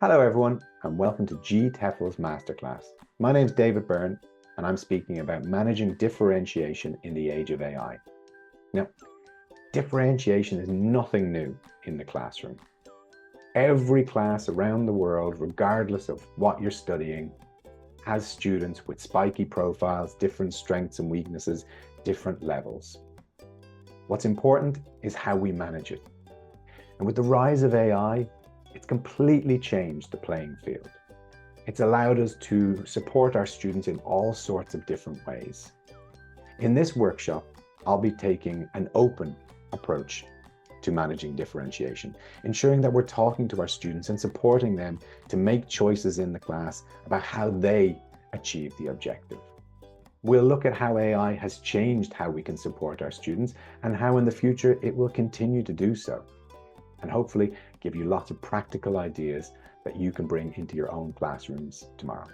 Hello everyone, and welcome to TEFL's Masterclass. My name's David Byrne, and I'm speaking about managing differentiation in the age of AI. Now, differentiation is nothing new in the classroom. Every class around the world, regardless of what you're studying, has students with spiky profiles, different strengths and weaknesses, different levels. What's important is how we manage it. And with the rise of AI, it's completely changed the playing field. It's allowed us to support our students in all sorts of different ways. In this workshop, I'll be taking an open approach to managing differentiation, ensuring that we're talking to our students and supporting them to make choices in the class about how they achieve the objective. We'll look at how AI has changed how we can support our students and how in the future it will continue to do so, and hopefully give you lots of practical ideas that you can bring into your own classrooms tomorrow.